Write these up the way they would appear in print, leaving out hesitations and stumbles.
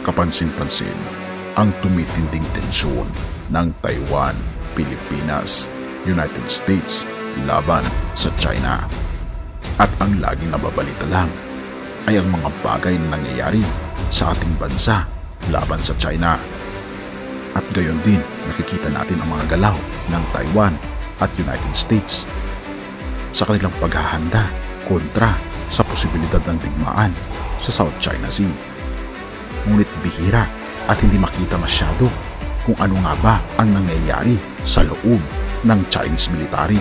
kapansin-pansin ang tumitinding tensyon ng Taiwan, Pilipinas, United States laban sa China. At ang laging nababalita lang ay ang mga bagay na nangyayari sa ating bansa laban sa China. At gayon din nakikita natin ang mga galaw ng Taiwan at United States sa kanilang paghahanda kontra sa posibilidad ng digmaan sa South China Sea. Ngunit bihira at hindi makita masyado kung ano nga ba ang nangyayari sa loob ng Chinese military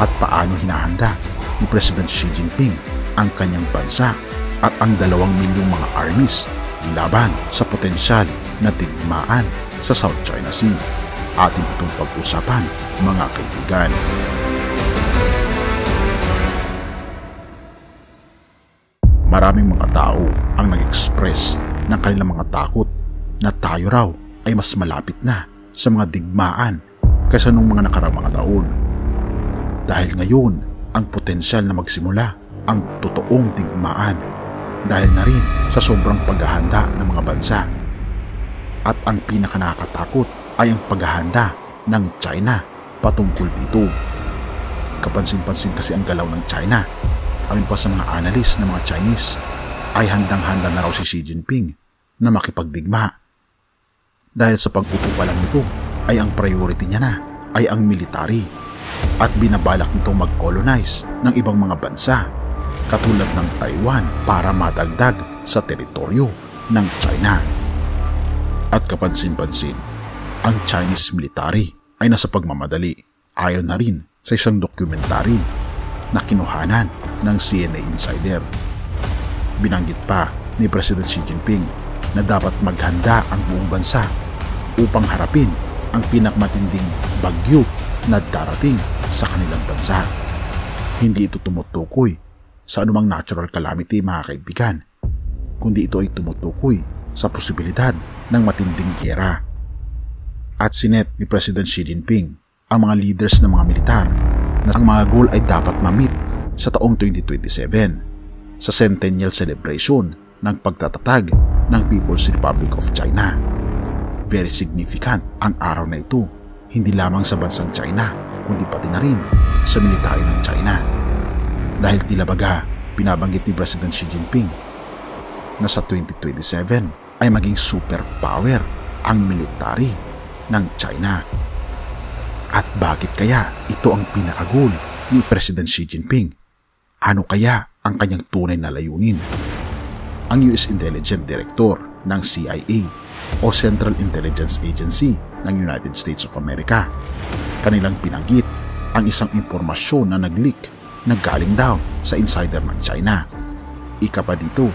at paano hinahanda ni President Xi Jinping ang kanyang bansa at ang 2 milyong mga armies laban sa potensyal na digmaan sa South China Sea. Atin itong pag-usapan, mga kaibigan. Maraming mga tao ang nag-express ng kanilang mga takot na tayo raw ay mas malapit na sa mga digmaan kaysa nung mga nakaraang mga taon. Dahil ngayon, ang potensyal na magsimula ang totoong digmaan dahil na rin sa sobrang paghahanda ng mga bansa. At ang pinakanakatakot ay ang paghahanda ng China patungkol dito. Kapansin-pansin kasi ang galaw ng China. Ayon pa sa mga analyst ng mga Chinese, ay handang-handa na raw si Xi Jinping na makipagdigma. Dahil sa pag-upo pa lang nito, ay ang priority niya na ay ang military at binabalak nitong mag-colonize ng ibang mga bansa katulad ng Taiwan para madagdag sa teritoryo ng China. At kapansin-pansin, ang Chinese military ay nasa pagmamadali ayon na rin sa isang dokumentary na kinuhanan ng CNA Insider. Binanggit pa ni President Xi Jinping na dapat maghanda ang buong bansa upang harapin ang pinakamatinding bagyo na darating sa kanilang bansa. Hindi ito tumutukoy sa anumang natural calamity, mga kaibigan, kundi ito ay tumutukoy sa posibilidad ng matinding giyera. At sinet ni President Xi Jinping ang mga leaders ng mga militar na ang mga goal ay dapat ma-meet sa taong 2027 sa centennial celebration ng pagtatatag ng People's Republic of China. Very significant ang araw na ito, hindi lamang sa bansang China, kundi pati na rin sa militaryo ng China. Dahil tila baga, pinabanggit ni President Xi Jinping na sa 2027 ay maging superpower ang military ng China. At bakit kaya ito ang pinaka-goal ni President Xi Jinping? Ano kaya ang kanyang tunay na layunin? Ang US Intelligence Director ng CIA o Central Intelligence Agency ng United States of America, kanilang binanggit ang isang impormasyon na nag-leak na galing daw sa insider ng China. Ika pa dito,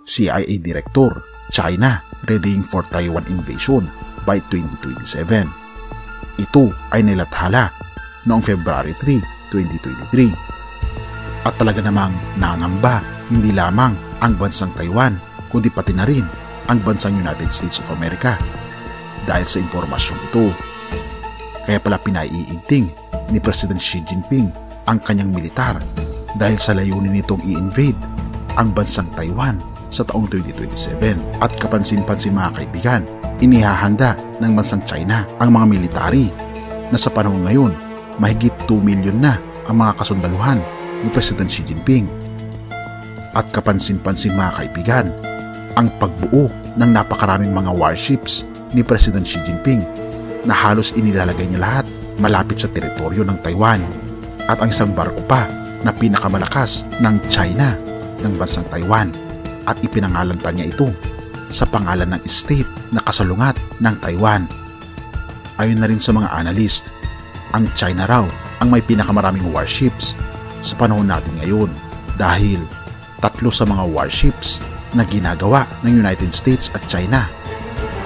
CIA Director, China readying for Taiwan invasion by 2027. Ito ay nilathala noong February 3, 2023. At talaga namang nangamba hindi lamang ang bansang Taiwan, kundi pati na rin ang bansang United States of America dahil sa impormasyong ito. Kaya pala pinaiigting ni President Xi Jinping ang kanyang militar dahil sa layunin nitong i-invade ang bansang Taiwan sa taong 2027. At kapansin-pansin, mga kaibigan, inihahanda ng bansang China ang mga military na sa panahon ngayon mahigit 2 milyon na ang mga kasundaluhan ni President Xi Jinping. At kapansin-pansin, mga kaibigan, ang pagbuo ng napakaraming mga warships ni President Xi Jinping na halos inilalagay niya lahat malapit sa teritoryo ng Taiwan at ang isang barko pa na pinakamalakas ng China ng bansang Taiwan at ipinangalan pa niya ito sa pangalan ng state na kasalungat ng Taiwan. Ayon na rin sa mga analyst, ang China raw ang may pinakamaraming warships sa panahon natin ngayon dahil 3 sa mga warships na ginagawa ng United States at China.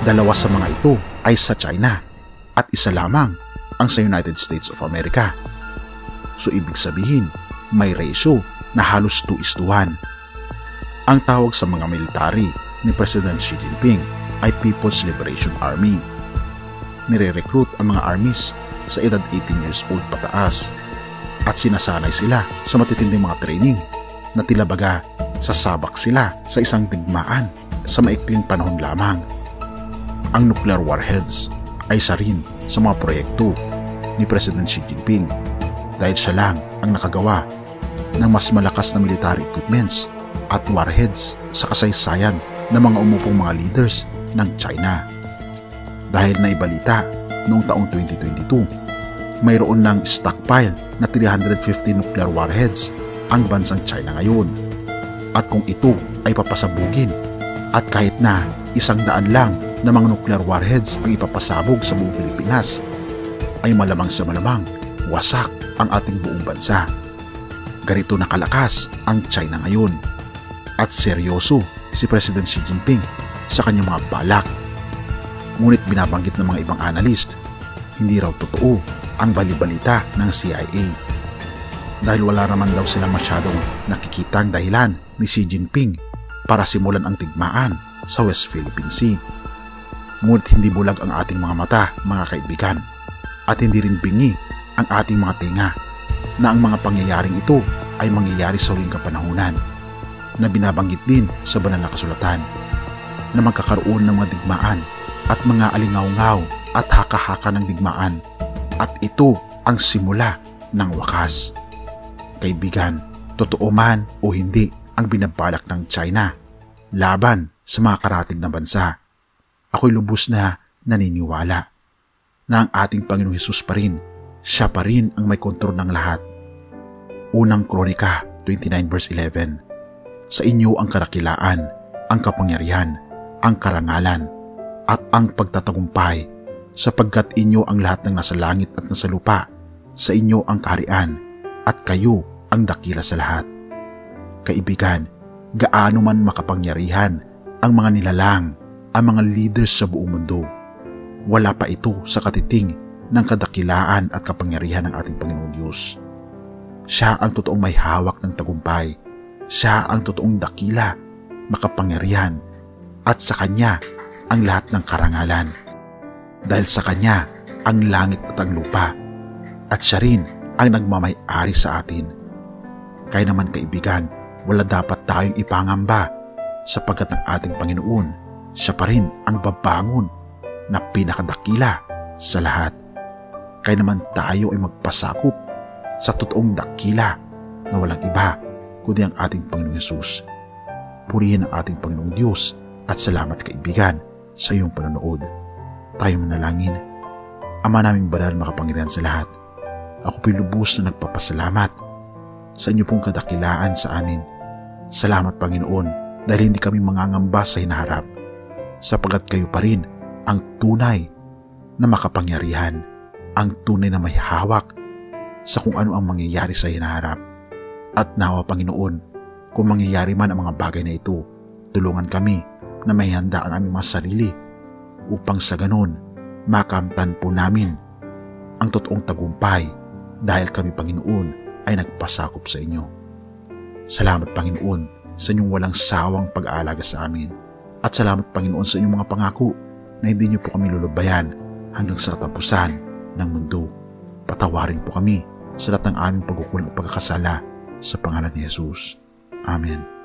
2 sa mga ito ay sa China at 1 lamang ang sa United States of America. So ibig sabihin, may ratio na halos 2:1. Ang tawag sa mga military ni President Xi Jinping ay People's Liberation Army. Nire-recruit ang mga armies sa edad 18 years old pataas at sinasanay sila sa matitinding mga training na tila baga sasabak sila sa isang digmaan sa maikling panahon lamang. Ang nuclear warheads ay isa rin sa mga proyekto ni President Xi Jinping dahil siya lang ang nakagawa ng mas malakas na military equipments at warheads sa kasaysayan ng mga umupong mga leaders ng China. Dahil naibalita noong taong 2022, mayroon ng stockpile na 350 nuclear warheads ang bansang China ngayon. At kung ito ay papasabugin at kahit na 100 lang na mga nuclear warheads ang ipapasabog sa buong Pilipinas, ay malamang sa malamang wasak ang ating buong bansa. Ganito na kalakas ang China ngayon. At seryoso si President Xi Jinping sa kanyang mga balak. Ngunit binabanggit ng mga ibang analyst, hindi raw totoo ang balibalita ng CIA. Dahil wala naman daw silang masyadong nakikitang dahilan ni Xi Jinping para simulan ang digmaan sa West Philippine Sea. Ngunit hindi bulag ang ating mga mata, mga kaibigan, at hindi rin bingi ang ating mga tenga na ang mga pangyayaring ito ay mangyayari sa huling kapanahunan, na binabanggit din sa banal na kasulatan na magkakaroon ng mga digmaan at mga alingaw-ngaw at haka-haka ng digmaan, at ito ang simula ng wakas. Kaibigan, totoo man o hindi ang binabalak ng China laban sa mga karatig na bansa, ako'y lubos na naniniwala na ang ating Panginoong Hesus pa rin, siya pa rin ang may kontrol ng lahat. Unang Kronika 29 verse 11, sa inyo ang karakilaan, ang kapangyarihan, ang karangalan, at ang pagtatagumpay, sapagkat inyo ang lahat ng nasa langit at nasa lupa, sa inyo ang kaharian, at kayo ang dakila sa lahat. Kaibigan, gaano man makapangyarihan ang mga nilalang, ang mga leaders sa buong mundo, wala pa ito sa katiting ng kadakilaan at kapangyarihan ng ating Panginoon Diyos. Siya ang totoong may hawak ng tagumpay. Siya ang totoong dakila, makapangyarihan, at sa Kanya ang lahat ng karangalan. Dahil sa Kanya ang langit at ang lupa, at siya rin ang nagmamay-ari sa atin. Kaya naman kaibigan, wala dapat tayong ipangamba, sapagkat ang ating Panginoon, siya pa rin ang babangon na pinakadakila sa lahat. Kaya naman tayo ay magpasakop sa totoong dakila na walang iba kundi ang ating Panginoong Hesus. Purihin ang ating Panginoong Diyos at salamat kaibigan sa iyong panonood. Tayo manalangin. Ama naming banal makapangyarihan sa lahat, ako po'y lubos na nagpapasalamat sa inyo pong kadakilaan sa amin. Salamat Panginoon dahil hindi kami mangangamba sa hinaharap, sapagkat kayo pa rin ang tunay na makapangyarihan, ang tunay na may hawak sa kung ano ang mangyayari sa hinaharap. At nawa Panginoon, kung mangyayari man ang mga bagay na ito, tulungan kami na may handa ang aming mga sarili upang sa ganon makamtan po namin ang totoong tagumpay dahil kami Panginoon ay nagpasakop sa inyo. Salamat Panginoon sa inyong walang sawang pag-aalaga sa amin, at salamat Panginoon sa inyong mga pangako na hindi niyo po kami lulubayan hanggang sa katapusan ng mundo. Patawarin po kami sa lahat ng aming pagkukulang at pagkakasala sa pangalan ni Jesus. Amen.